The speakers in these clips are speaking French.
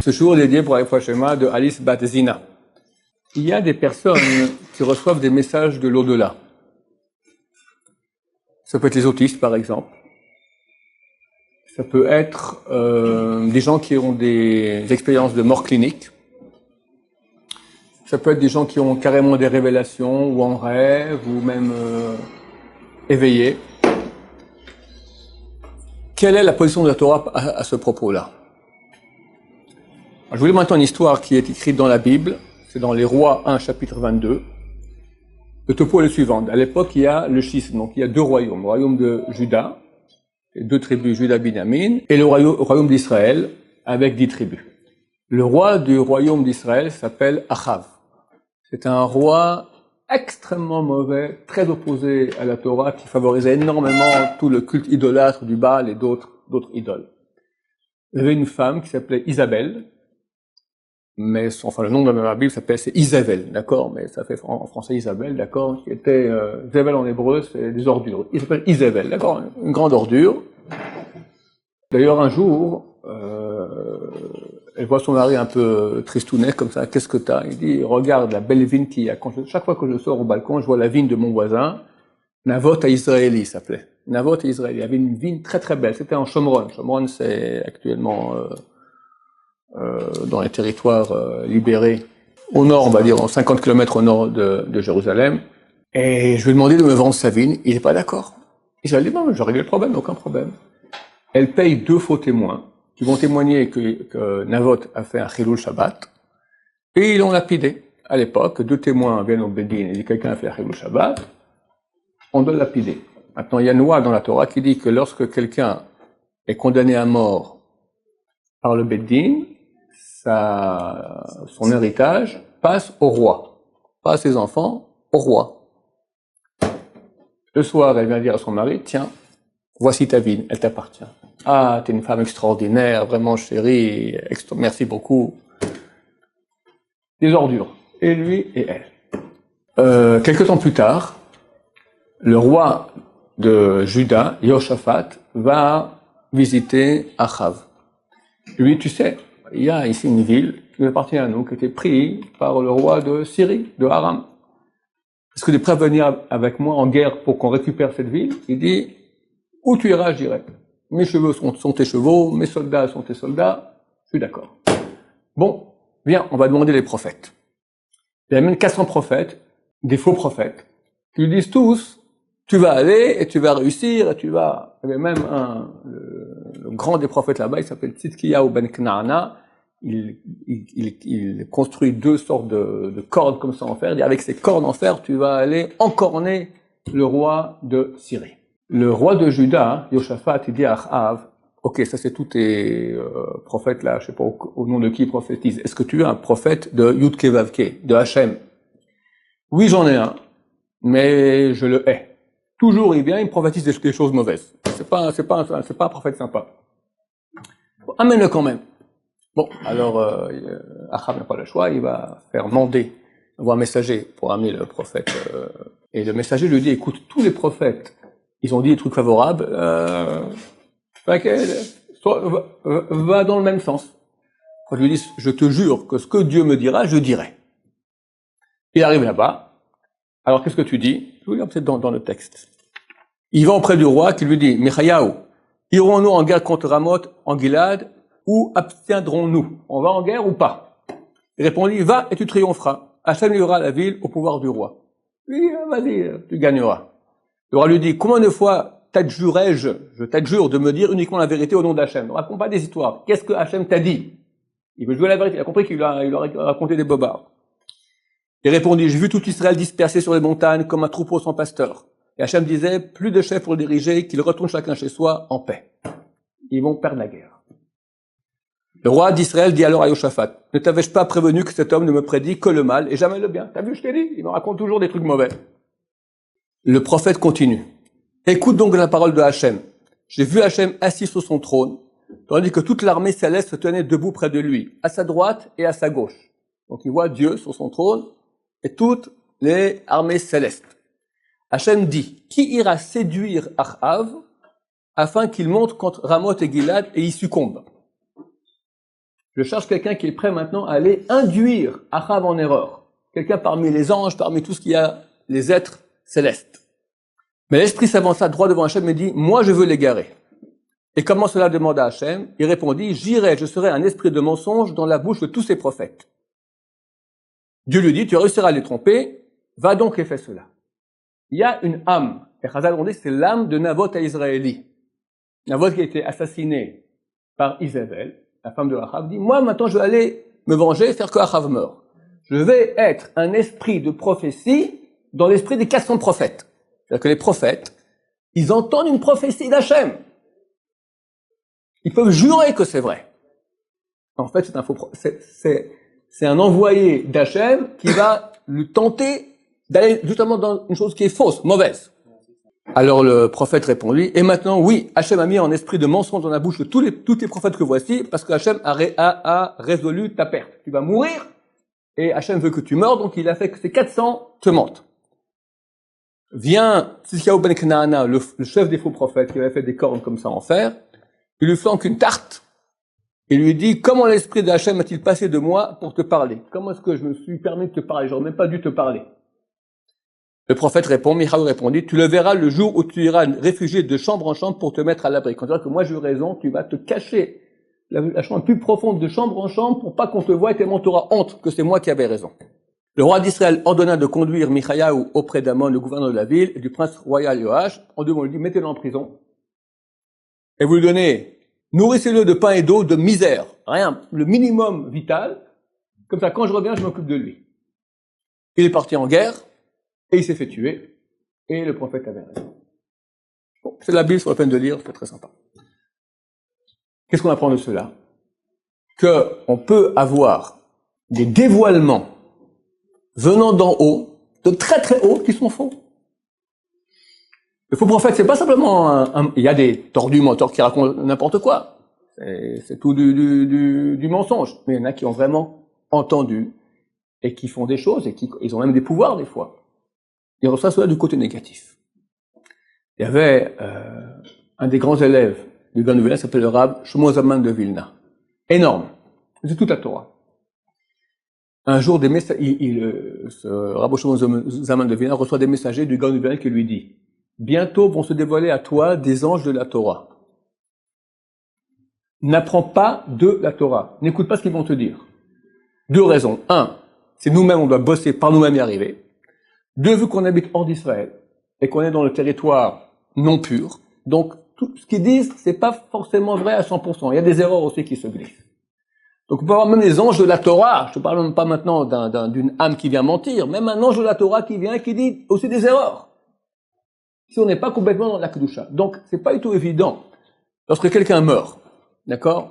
ce jour dédié pour la Shema de Alice Bat Zina. Il y a des personnes qui reçoivent des messages de l'au-delà. Ça peut être les autistes, par exemple. Ça peut être des gens qui ont des expériences de mort clinique. Ça peut être des gens qui ont carrément des révélations, ou en rêve, ou même éveillés. Quelle est la position de la Torah à ce propos-là? Je vous lis maintenant une histoire qui est écrite dans la Bible. C'est dans les Rois 1, chapitre 22. Le topo est le suivant. À l'époque, il y a le schisme, donc il y a deux royaumes. Le royaume de Juda, les deux tribus, Juda-Binyamin, et le royaume d'Israël, avec 10 tribus. Le roi du royaume d'Israël s'appelle Achav. C'est un roi extrêmement mauvais, très opposé à la Torah, qui favorisait énormément tout le culte idolâtre du Baal et d'autres idoles. Il y avait une femme qui s'appelait Isabelle, mais le nom de la Bible c'est Isabelle, d'accord, mais ça fait en français Isabelle, d'accord, qui était Isabelle en hébreu, c'est des ordures. Il s'appelle Isabelle, d'accord, une grande ordure. D'ailleurs, un jour, elle voit son mari un peu tristounet comme ça. Qu'est-ce que t'as? Il dit, regarde la belle vigne qu'il y a. Chaque fois que je sors au balcon, je vois la vigne de mon voisin. Navot à Israéli s'appelait. Navot à Israéli. Il y avait une vigne très très belle. C'était en Shomron. Shomron, c'est actuellement dans les territoires libérés au nord, on va dire, en 50 km au nord de Jérusalem. Et je lui ai demandé de me vendre sa vigne. Il n'est pas d'accord. Il a dit, non, je règle le problème, aucun problème. Elle paye 2 faux témoins qui vont témoigner que Navot a fait un Chilul Shabbat, et ils l'ont lapidé. À l'époque, 2 témoins viennent au Bedin et disent quelqu'un a fait un Chilul Shabbat, on doit le lapider. Maintenant, il y a une loi dans la Torah qui dit que lorsque quelqu'un est condamné à mort par le Bedin, son héritage passe au roi, pas à ses enfants, au roi. Le soir, elle vient dire à son mari, tiens, voici ta vigne, elle t'appartient. Ah, t'es une femme extraordinaire, vraiment chérie, merci beaucoup. Des ordures. Et lui et elle. Quelque temps plus tard, le roi de Juda, Yoshaphat, va visiter Achav. Lui, tu sais, il y a ici une ville qui nous appartient à nous, qui a été prise par le roi de Syrie, de Aram. Est-ce que tu es prêt à venir avec moi en guerre pour qu'on récupère cette ville? Il dit, où tu iras, je dirais. Mes chevaux sont tes chevaux, mes soldats sont tes soldats, je suis d'accord. Bon, viens, on va demander les prophètes. Il y a même 400 prophètes, des faux prophètes, qui lui disent tous, tu vas aller et tu vas réussir, et tu vas... Il y avait même le grand des prophètes là-bas, il s'appelle Tzidkiyahu ben Knaana, il construit 2 sortes de cordes comme ça en fer, et avec ces cordes en fer, tu vas aller encorner le roi de Syrie. Le roi de Juda, Yoshaphat, il dit à Achav, ok, ça c'est tous tes prophètes là, je sais pas au nom de qui ils prophétisent. Est-ce que tu es un prophète de Yudke Vavke, de Hachem? Oui, j'en ai un, mais je le hais. Toujours il vient, il me prophétise des choses mauvaises. C'est pas un prophète sympa. Bon, amène-le quand même. Bon, alors Achav n'a pas le choix, il va faire mander, envoie un messager pour amener le prophète. Et le messager lui dit, écoute, tous les prophètes, ils ont dit des trucs favorables, va dans le même sens. Quand je lui dis, je te jure que ce que Dieu me dira, je dirai. Il arrive là-bas. Alors qu'est-ce que tu dis? Je vous lis peut-être dans le texte. Il va auprès du roi qui lui dit, Michayahu, irons-nous en guerre contre Ramoth en Gilad ou abstiendrons-nous? On va en guerre ou pas? Il répondit, va et tu triompheras. Hachem livrera la ville au pouvoir du roi. Il dit, vas-y, tu gagneras. Le roi lui dit, combien de fois t'adjurais-je, je t'adjure de me dire uniquement la vérité au nom d'Hachem? Ne raconte pas des histoires. Qu'est-ce que Hachem t'a dit? Il veut jouer la vérité. Il a compris qu'il a raconté des bobards. Il répondit, j'ai vu tout Israël dispersé sur les montagnes comme un troupeau sans pasteur. Et Hachem disait, plus de chefs pour le diriger, qu'ils retournent chacun chez soi en paix. Ils vont perdre la guerre. Le roi d'Israël dit alors à Yoshaphat, ne t'avais-je pas prévenu que cet homme ne me prédit que le mal et jamais le bien? T'as vu, je t'ai dit, il me raconte toujours des trucs mauvais. Le prophète continue. Écoute donc la parole de Hachem. J'ai vu Hachem assis sur son trône, tandis que toute l'armée céleste se tenait debout près de lui, à sa droite et à sa gauche. Donc il voit Dieu sur son trône et toutes les armées célestes. Hachem dit, qui ira séduire Achav afin qu'il monte contre Ramoth et Gilad et y succombe? Je cherche quelqu'un qui est prêt maintenant à aller induire Achav en erreur. Quelqu'un parmi les anges, parmi tout ce qu'il y a, les êtres célestes. Mais l'esprit s'avança droit devant Hachem et dit, moi je veux l'égarer. Et comment cela demanda Hachem? Il répondit, j'irai, je serai un esprit de mensonge dans la bouche de tous ces prophètes. Dieu lui dit, tu réussiras à les tromper, va donc et fais cela. Il y a une âme, et Chazal on dit c'est l'âme de Nabot à Israéli. Nabot qui a été assassiné par Isabelle, la femme de Achav, dit, moi maintenant je vais aller me venger, faire que Achav meure. Je vais être un esprit de prophétie dans l'esprit des 400 prophètes. C'est-à-dire que les prophètes, ils entendent une prophétie d'Hachem. Ils peuvent jurer que c'est vrai. En fait, c'est un envoyé d'Hachem qui va lui tenter d'aller justement dans une chose qui est fausse, mauvaise. Alors le prophète répondit, et maintenant, oui, Hachem a mis en esprit de mensonge dans la bouche de tous les prophètes que voici, parce que Hachem a résolu ta perte. Tu vas mourir, et Hachem veut que tu meurs, donc il a fait que ces 400 te mentent. Vient Tzidkiyahu ben Knaana, le chef des faux prophètes, qui avait fait des cornes comme ça en fer, il lui flanque une tarte, et lui dit, comment l'esprit de Hachem a-t-il passé de moi pour te parler? Comment est-ce que je me suis permis de te parler? J'aurais même pas dû te parler. Le prophète répond, Michael répondit, tu le verras le jour où tu iras réfugier de chambre en chambre pour te mettre à l'abri. Quand tu vois que moi j'ai eu raison, tu vas te cacher la chambre plus profonde de chambre en chambre pour pas qu'on te voie et tellement tu auras honte que c'est moi qui avais raison. Le roi d'Israël ordonna de conduire Michayahu auprès d'Amon, le gouverneur de la ville, et du prince royal Yoash. En deux mots, il dit, mettez-le en prison. Et vous lui donnez, nourrissez-le de pain et d'eau, de misère. Rien, le minimum vital. Comme ça, quand je reviens, je m'occupe de lui. Il est parti en guerre. Et il s'est fait tuer, et le prophète avait raison. Bon, c'est la Bible sur la peine de lire, c'est très sympa. Qu'est-ce qu'on apprend de cela? On peut avoir des dévoilements venant d'en haut, de très très haut, qui sont faux. Le faux prophète, c'est pas simplement il y a des tordus menteurs qui racontent n'importe quoi. C'est tout du mensonge. Mais il y en a qui ont vraiment entendu, et qui font des choses, et ils ont même des pouvoirs des fois. Il reçoit cela du côté négatif. Il y avait un des grands élèves du Gaon de Vilna, s'appelle le Rav Shlomo Zalman de Vilna. Énorme. C'est toute la Torah. Un jour, ce Rav Shlomo Zalman de Vilna reçoit des messagers du Gaon de Vilna qui lui dit, bientôt vont se dévoiler à toi des anges de la Torah. N'apprends pas de la Torah. N'écoute pas ce qu'ils vont te dire. Deux raisons. Un, c'est nous-mêmes, on doit bosser par nous-mêmes y arriver. Deux, vu qu'on habite hors d'Israël et qu'on est dans le territoire non pur, donc tout ce qu'ils disent, c'est pas forcément vrai à 100%. Il y a des erreurs aussi qui se glissent. Donc on peut avoir même les anges de la Torah. Je ne parle même pas maintenant d'une âme qui vient mentir, même un ange de la Torah qui vient et qui dit aussi des erreurs. Si on n'est pas complètement dans la Kedusha. Donc c'est pas du tout évident. Lorsque quelqu'un meurt, d'accord,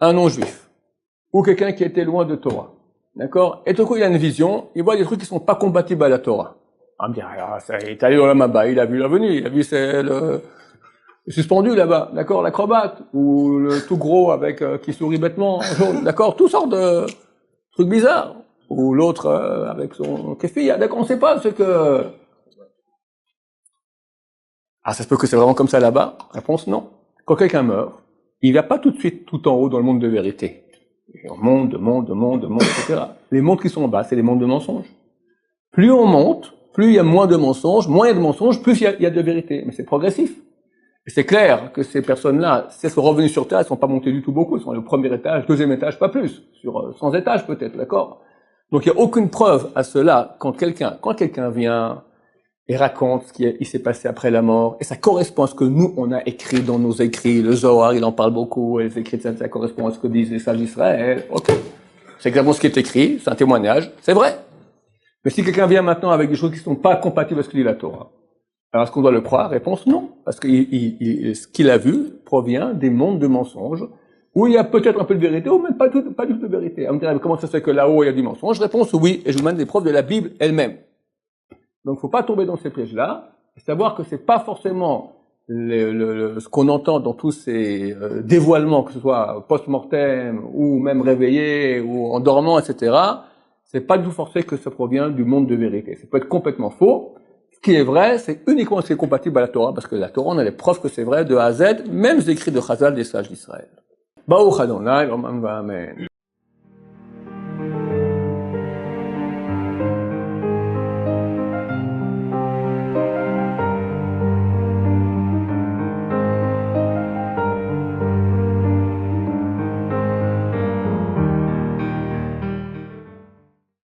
un non-juif, ou quelqu'un qui était loin de Torah, d'accord? Et tout coup, il a une vision, il voit des trucs qui sont pas compatibles à la Torah. On va me dire, ah, ça, il est allé dans la Maba, il a vu l'avenir, il a vu le suspendu là-bas, d'accord? L'acrobate, ou le tout gros avec, qui sourit bêtement, d'accord? Toutes sortes de trucs bizarres. Ou l'autre, avec son kéfir, d'accord? On sait pas ce que... Ah, ça se peut que c'est vraiment comme ça là-bas? Réponse, non. Quand quelqu'un meurt, il va pas tout de suite tout en haut dans le monde de vérité. On monte, etc. Les mondes qui sont en bas, c'est les mondes de mensonges. Plus on monte, plus il y a moins de mensonges, plus il y a de vérité. Mais c'est progressif. Et c'est clair que ces personnes-là, si elles sont revenues sur Terre, elles ne sont pas montées du tout beaucoup. Elles sont au premier étage, deuxième étage, pas plus. Sur 100 étages peut-être, d'accord? Donc il n'y a aucune preuve à cela quand quelqu'un vient et raconte ce qui s'est passé après la mort, et ça correspond à ce que nous, on a écrit dans nos écrits. Le Zohar, il en parle beaucoup, et les écrits, ça correspond à ce que disent les sages d'Israël. Ok. C'est exactement ce qui est écrit, c'est un témoignage, c'est vrai. Mais si quelqu'un vient maintenant avec des choses qui ne sont pas compatibles avec ce que dit la Torah, alors est-ce qu'on doit le croire? Réponse non. Parce que ce qu'il a vu provient des mondes de mensonges, où il y a peut-être un peu de vérité, ou même pas du tout de vérité. On me dirait, comment ça se fait que là-haut, il y a du mensonge? Réponse oui, et je vous mène des preuves de la Bible elle-même. Donc, faut pas tomber dans ces pièges-là, et savoir que c'est pas forcément ce qu'on entend dans tous ces dévoilements, que ce soit post-mortem, ou même réveillé, ou en dormant, etc. C'est pas du tout forcé que ça provient du monde de vérité. Ça peut être complètement faux. Ce qui est vrai, c'est uniquement ce qui est compatible à la Torah, parce que la Torah, on a les preuves que c'est vrai de A à Z, même les écrits de Chazal des sages d'Israël. Baruch Adonai, Olam V'Amen.